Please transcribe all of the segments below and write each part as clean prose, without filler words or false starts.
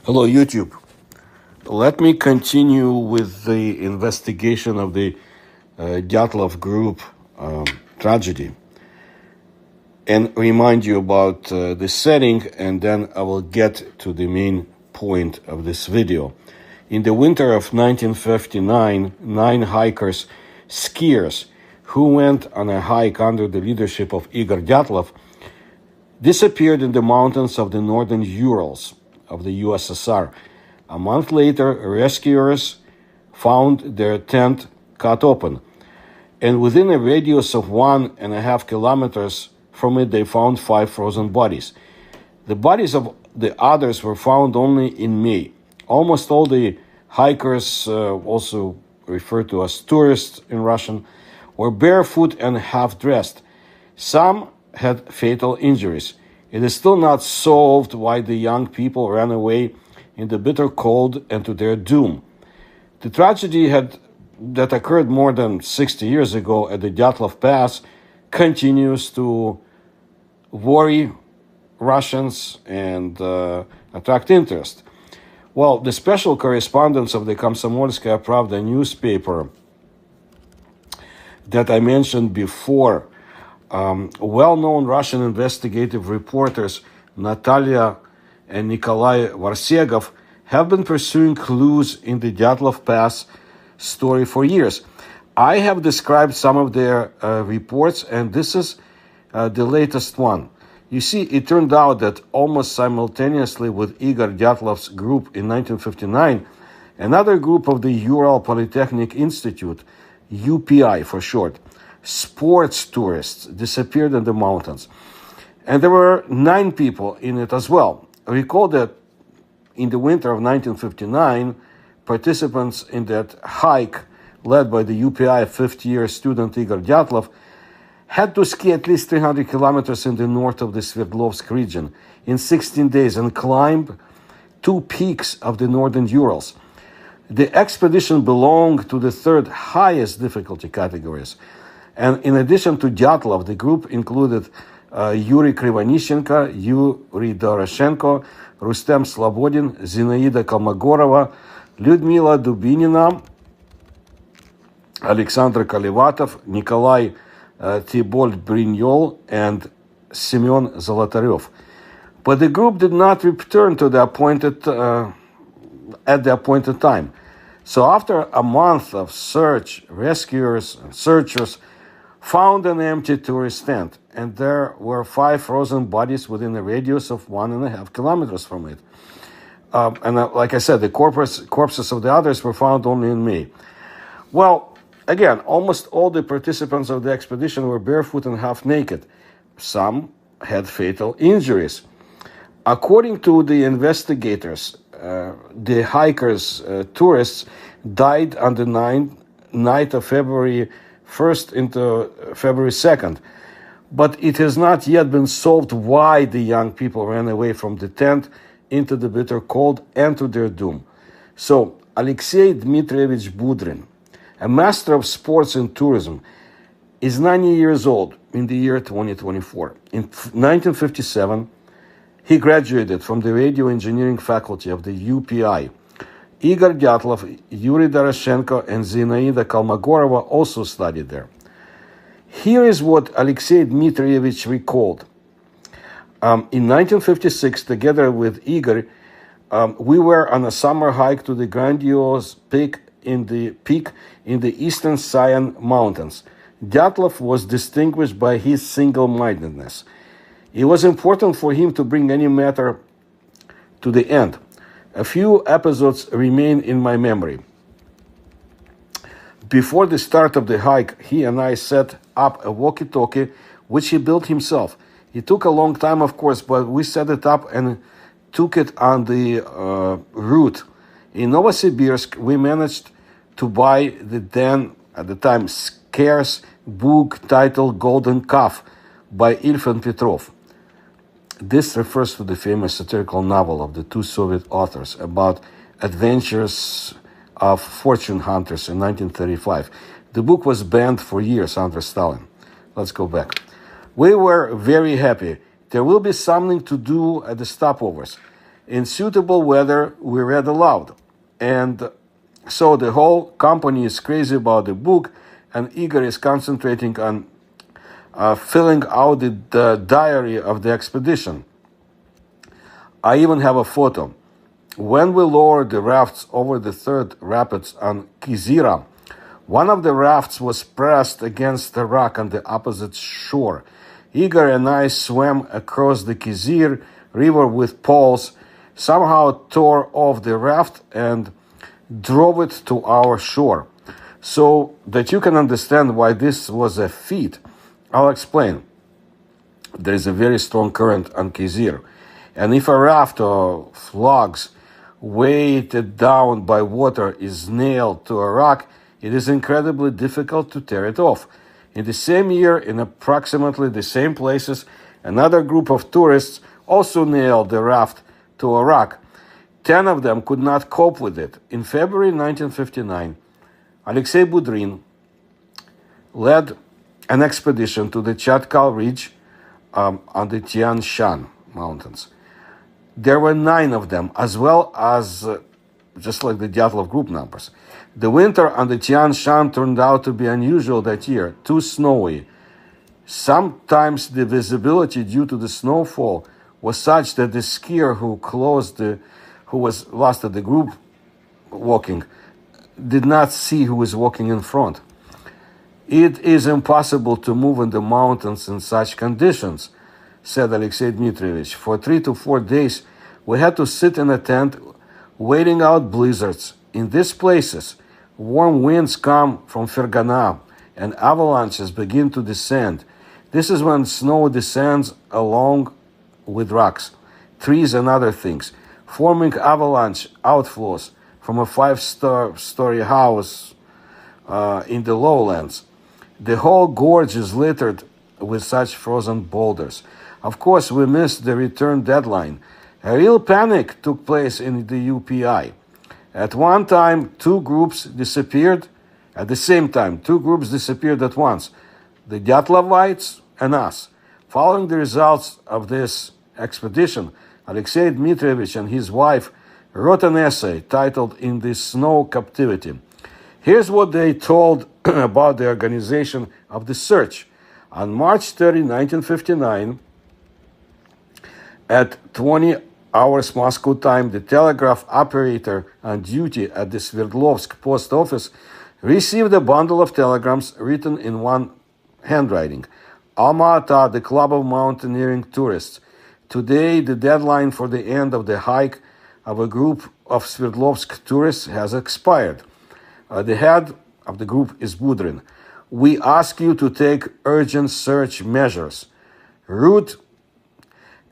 Hello, YouTube. Let me continue with the investigation of the Dyatlov group tragedy and remind you about the setting, and then I will get to the main point of this video. In the winter of 1959, 9 hikers, skiers, who went on a hike under the leadership of Igor Dyatlov, disappeared in the mountains of the northern Urals of the USSR. A month later, rescuers found their tent cut open, and within a radius of 1.5 kilometers from it, they found 5 frozen bodies. The bodies of the others were found only in May. Almost all the hikers, also referred to as tourists in Russian, were barefoot and half-dressed. Some had fatal injuries. It is still not solved why the young people ran away in the bitter cold and to their doom. The tragedy that occurred more than 60 years ago at the Dyatlov Pass continues to worry Russians and attract interest. Well, the special correspondents of the Komsomolskaya Pravda newspaper that I mentioned before, well-known Russian investigative reporters Natalia and Nikolai Varsegov have been pursuing clues in the Dyatlov Pass story for years. I have described some of their reports, and this is the latest one. You see, it turned out that almost simultaneously with Igor Dyatlov's group in 1959, another group of the Ural Polytechnic Institute, UPI for short, sports tourists, disappeared in the mountains. And there were 9 people in it as well. Recall that in the winter of 1959, participants in that hike led by the UPI fifth-year student Igor Dyatlov had to ski at least 300 kilometers in the north of the Sverdlovsk region in 16 days and climb 2 peaks of the northern Urals. The expedition belonged to the third highest difficulty categories. And in addition to Dyatlov, the group included Yuri Krivonishenko, Yuri Doroshenko, Rustem Slobodin, Zinaida Kolmogorova, Lyudmila Dubinina, Alexander Kalivatov, Nikolai Thibault-Brignol, and Semyon Zolotaryov. But the group did not return to the at the appointed time. So after a month of search, rescuers and searchers found an empty tourist tent, and there were 5 frozen bodies within a radius of 1.5 kilometers from it. Like I said, the corpses of the others were found only in May. Well, again, almost all the participants of the expedition were barefoot and half naked. Some had fatal injuries. According to the investigators, the hikers, tourists, died on the night of February 1st into February 2nd. But it has not yet been solved why the young people ran away from the tent into the bitter cold and to their doom. So, Alexei Dmitrievich Budrin, a master of sports and tourism, is 90 years old in the year 2024. In 1957, he graduated from the radio engineering faculty of the UPI. Igor Dyatlov, Yuri Doroshenko, and Zinaida Kolmogorova also studied there. Here is what Alexei Dmitrievich recalled. In 1956, together with Igor, we were on a summer hike to the grandiose peak in the eastern Sayan Mountains. Dyatlov was distinguished by his single-mindedness. It was important for him to bring any matter to the end. A few episodes remain in my memory. Before the start of the hike, he and I set up a walkie-talkie, which he built himself. It took a long time, of course, but we set it up and took it on the route. In Novosibirsk, we managed to buy the then, at the time, scarce book titled Golden Calf by Ilfin Petrov. This refers to the famous satirical novel of the 2 Soviet authors about adventures of fortune hunters in 1935. The book was banned for years under Stalin. Let's go back. We were very happy. There will be something to do at the stopovers. In suitable weather, we read aloud. And so the whole company is crazy about the book, and Igor is concentrating on filling out the diary of the expedition. I even have a photo. When we lowered the rafts over the third rapids on Kizira, one of the rafts was pressed against the rock on the opposite shore. Igor and I swam across the Kizir River with poles, somehow tore off the raft and drove it to our shore. So that you can understand why this was a feat, I'll explain. There is a very strong current on Kizir, and if a raft of logs weighted down by water is nailed to a rock, it is incredibly difficult to tear it off. In the same year, in approximately the same places, another group of tourists also nailed the raft to a rock. 10 of them could not cope with it. In February 1959, Alexei Budrin led an expedition to the Chatkal Ridge on the Tian Shan Mountains. There were 9 of them, as well as, just like the Dyatlov group numbers. The winter on the Tian Shan turned out to be unusual that year, too snowy. Sometimes the visibility due to the snowfall was such that the skier who was lost at the group walking did not see who was walking in front. It is impossible to move in the mountains in such conditions, said Alexei Dmitrievich. For 3 to 4 days, we had to sit in a tent waiting out blizzards. In these places, warm winds come from Fergana and avalanches begin to descend. This is when snow descends along with rocks, trees and other things, forming avalanche outflows from a 5-story house in the lowlands. The whole gorge is littered with such frozen boulders. Of course, we missed the return deadline. A real panic took place in the UPI. At one time, 2 groups disappeared. At the same time, 2 groups disappeared at once, the Dyatlovites and us. Following the results of this expedition, Alexei Dmitrievich and his wife wrote an essay titled In the Snow Captivity. Here's what they told about the organization of the search. On March 30, 1959, at 20 hours Moscow time, the telegraph operator on duty at the Sverdlovsk post office received a bundle of telegrams written in one handwriting. Alma-Ata, the Club of Mountaineering Tourists. Today, the deadline for the end of the hike of a group of Sverdlovsk tourists has expired. The head of the group is Budrin. We ask you to take urgent search measures. Route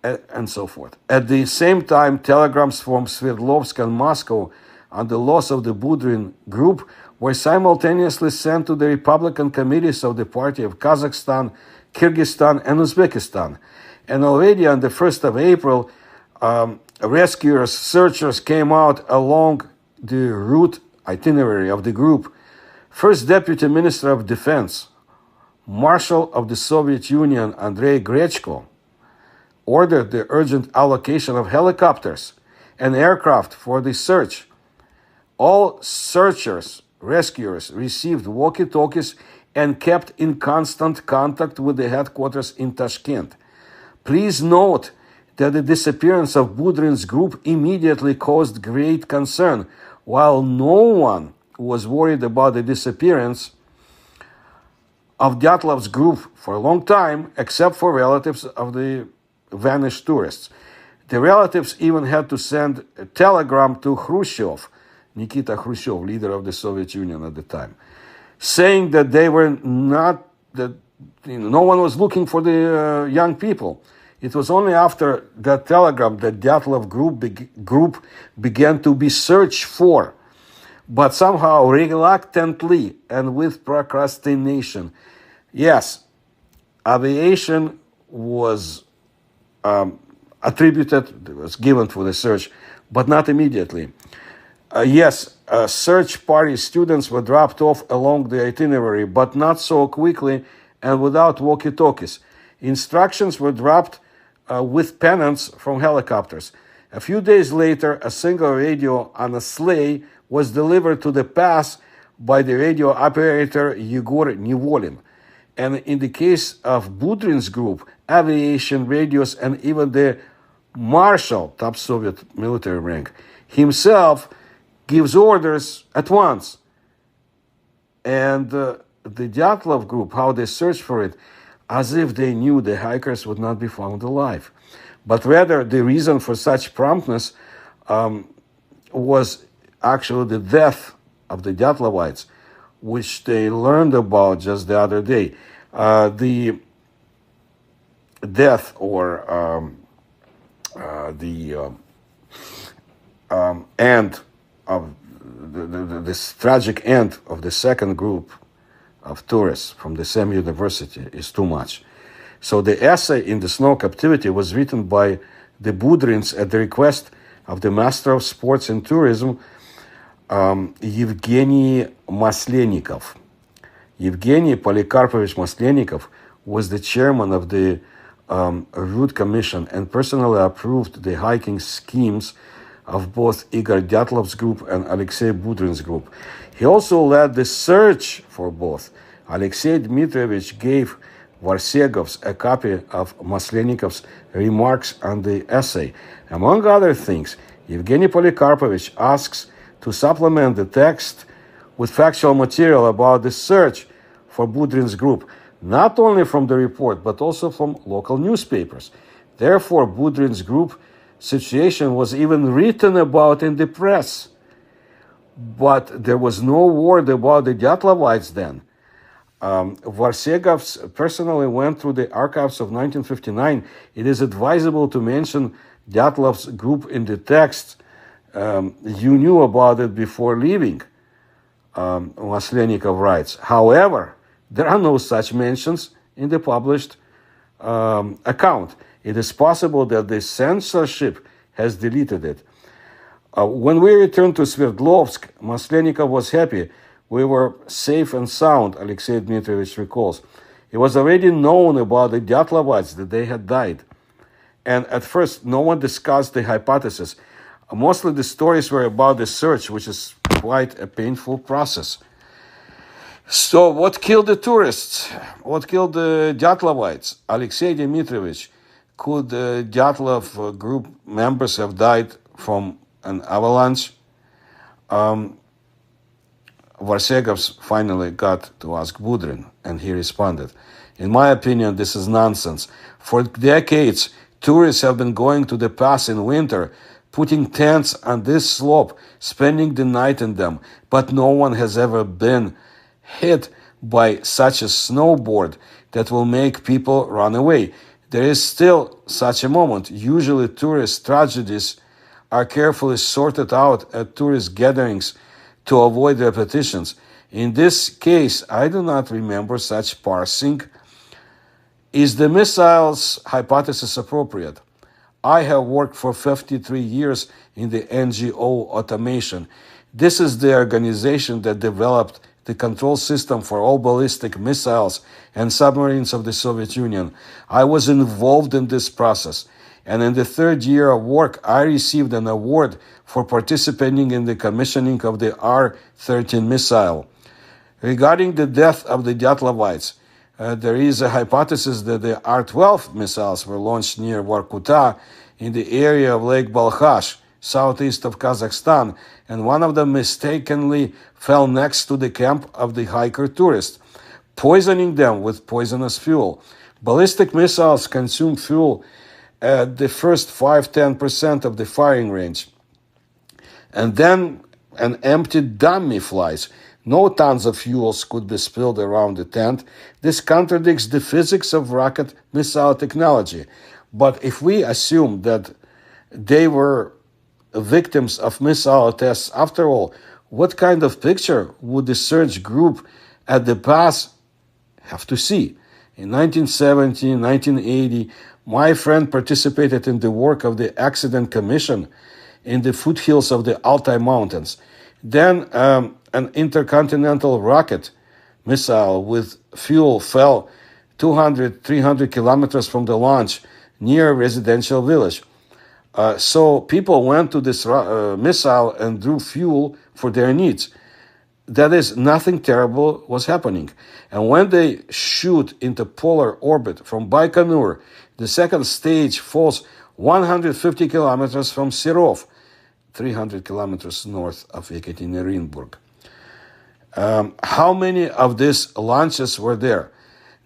and so forth. At the same time, telegrams from Sverdlovsk and Moscow on the loss of the Budrin group were simultaneously sent to the Republican committees of the Party of Kazakhstan, Kyrgyzstan, and Uzbekistan. And already on the 1st of April, rescuers, searchers came out along the route itinerary of the group. First Deputy Minister of Defense, Marshal of the Soviet Union Andrei Grechko, ordered the urgent allocation of helicopters and aircraft for the search. All searchers, rescuers received walkie-talkies and kept in constant contact with the headquarters in Tashkent. Please note that the disappearance of Budrin's group immediately caused great concern, while no one was worried about the disappearance of Dyatlov's group for a long time, except for relatives of the vanished tourists. The relatives even had to send a telegram to Khrushchev, Nikita Khrushchev, leader of the Soviet Union at the time, saying that they were not, that no one was looking for the young people. It was only after that telegram that Dyatlov group began to be searched for, but somehow reluctantly and with procrastination. Yes, aviation was attributed, was given for the search, but not immediately. Search party students were dropped off along the itinerary, but not so quickly and without walkie-talkies. Instructions were dropped with pennants from helicopters. A few days later, a single radio on a sleigh was delivered to the pass by the radio operator Yegor Nivolin. And in the case of Budrin's group, aviation radios and even the Marshal, top Soviet military rank, himself gives orders at once. And the Dyatlov group, how they searched for it, as if they knew the hikers would not be found alive. But rather, the reason for such promptness was actually the death of the Dyatlovites, which they learned about just the other day. The death or the end of this tragic end of the second group of tourists from the same university is too much. So the essay In the Snow Captivity was written by the Budrins at the request of the Master of Sports and Tourism, Yevgeny Maslenikov. Yevgeny Polikarpovich Maslenikov was the chairman of the Route Commission and personally approved the hiking schemes of both Igor Dyatlov's group and Alexei Budrin's group. He also led the search for both. Alexei Dmitrievich gave Varsegovs a copy of Maslenikov's remarks on the essay. Among other things, Yevgeny Polikarpovich asks to supplement the text with factual material about the search for Budrin's group, not only from the report, but also from local newspapers. Therefore, Budrin's group situation was even written about in the press. But there was no word about the Dyatlovites then. Varsegovs personally went through the archives of 1959. It is advisable to mention Dyatlov's group in the text. You knew about it before leaving, Maslenikov writes. However, there are no such mentions in the published account. It is possible that the censorship has deleted it. When we returned to Sverdlovsk, Maslenikov was happy. We were safe and sound, Alexei Dmitrievich recalls. It was already known about the Dyatlovites that they had died. And at first, no one discussed the hypothesis. Mostly the stories were about the search, which is quite a painful process. So what killed the tourists? What killed the Dyatlovites? Alexei Dmitrievich. Could the Dyatlov group members have died from an avalanche? Varsegovs finally got to ask Budrin, and he responded. In my opinion, this is nonsense. For decades, tourists have been going to the pass in winter, putting tents on this slope, spending the night in them, but no one has ever been hit by such a snowboard that will make people run away. There is still such a moment. Usually tourist tragedies are carefully sorted out at tourist gatherings to avoid repetitions. In this case, I do not remember such parsing. Is the missiles hypothesis appropriate? I have worked for 53 years in the NGO automation. This is the organization that developed the control system for all ballistic missiles and submarines of the Soviet Union. I was involved in this process. And in the third year of work, I received an award for participating in the commissioning of the R-13 missile. Regarding the death of the Dyatlovites, there is a hypothesis that the R-12 missiles were launched near Vorkuta in the area of Lake Balkhash, southeast of Kazakhstan, and one of them mistakenly fell next to the camp of the hiker tourists, poisoning them with poisonous fuel. Ballistic missiles consume fuel at the first 5-10% of the firing range. And then an empty dummy flies. No tons of fuels could be spilled around the tent. This contradicts the physics of rocket missile technology. But if we assume that they were victims of missile tests after all, what kind of picture would the search group at the pass have to see? In 1970, 1980, my friend participated in the work of the Accident Commission in the foothills of the Altai Mountains. Then an intercontinental rocket missile with fuel fell 200-300 kilometers from the launch near a residential village. So people went to this missile and drew fuel for their needs. That is, nothing terrible was happening. And when they shoot into polar orbit from Baikonur, the second stage falls 150 kilometers from Serov, 300 kilometers north of Yekaterinburg. How many of these launches were there?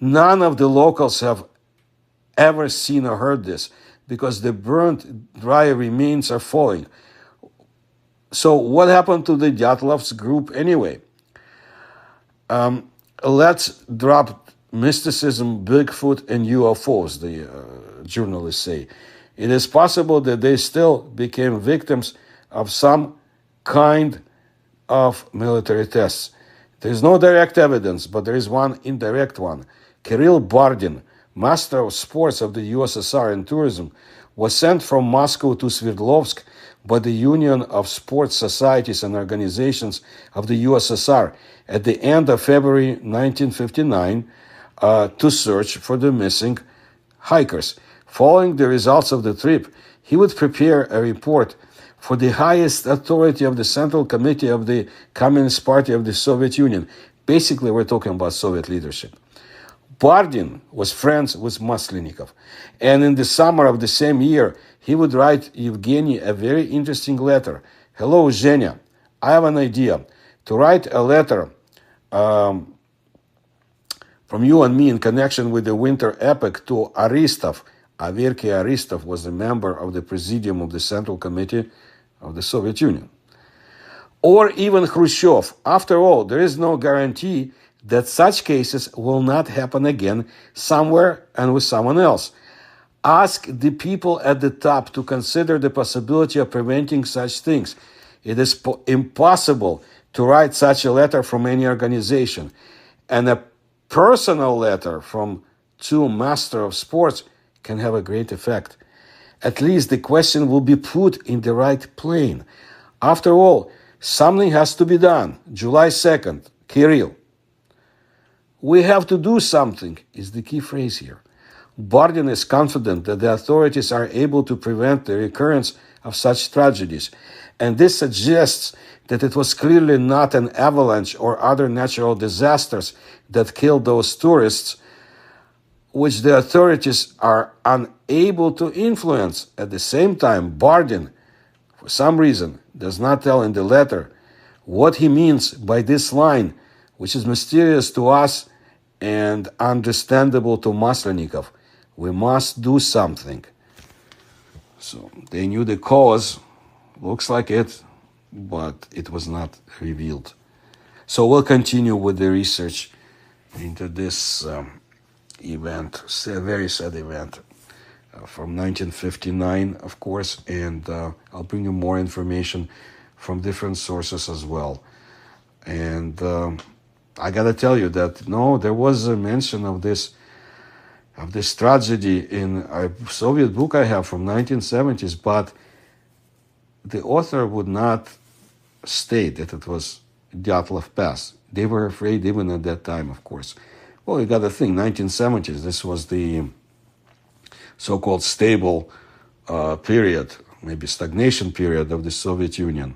None of the locals have ever seen or heard this, because the burnt, dry remains are falling. So what happened to the Dyatlov's group anyway? Let's drop mysticism, Bigfoot, and UFOs, the journalists say. It is possible that they still became victims of some kind of military tests. There is no direct evidence, but there is one indirect one. Kirill Bardin, master of sports of the USSR and tourism, was sent from Moscow to Sverdlovsk by the Union of Sports Societies and Organizations of the USSR at the end of February 1959 to search for the missing hikers. Following the results of the trip, he would prepare a report for the highest authority of the Central Committee of the Communist Party of the Soviet Union. Basically, we're talking about Soviet leadership. Bardin was friends with Maslenikov, and in the summer of the same year, he would write Yevgeny a very interesting letter. Hello, Zhenya. I have an idea to write a letter from you and me in connection with the winter epic to Aristov. Averky Aristov was a member of the Presidium of the Central Committee of the Soviet Union. Or even Khrushchev. After all, there is no guarantee that such cases will not happen again somewhere and with someone else. Ask the people at the top to consider the possibility of preventing such things. It is impossible to write such a letter from any organization. And a personal letter from two masters of sports can have a great effect. At least the question will be put in the right plane. After all, something has to be done. July 2nd, Kirill. We have to do something is the key phrase here. Bardin is confident that the authorities are able to prevent the recurrence of such tragedies, and this suggests that it was clearly not an avalanche or other natural disasters that killed those tourists, which the authorities are unable to influence. At the same time, Bardin, for some reason, does not tell in the letter what he means by this line, which is mysterious to us and understandable to Maslenikov. We must do something. So they knew the cause, looks like it, but it was not revealed. So we'll continue with the research into this event, a very sad event from 1959, of course, and I'll bring you more information from different sources as well. And I gotta tell you that no, there was a mention of this tragedy in a Soviet book I have from 1970s, but the author would not state that it was Dyatlov Pass. They were afraid even at that time, of course. Well, you got to think, 1970s, this was the so-called stable period, maybe stagnation period of the Soviet Union.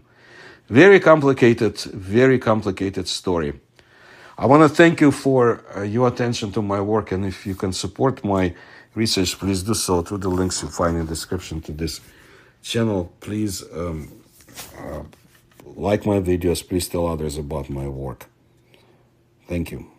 Very complicated story. I want to thank you for your attention to my work, and if you can support my research, please do so through the links you find in the description to this channel. Please like my videos. Please tell others about my work. Thank you.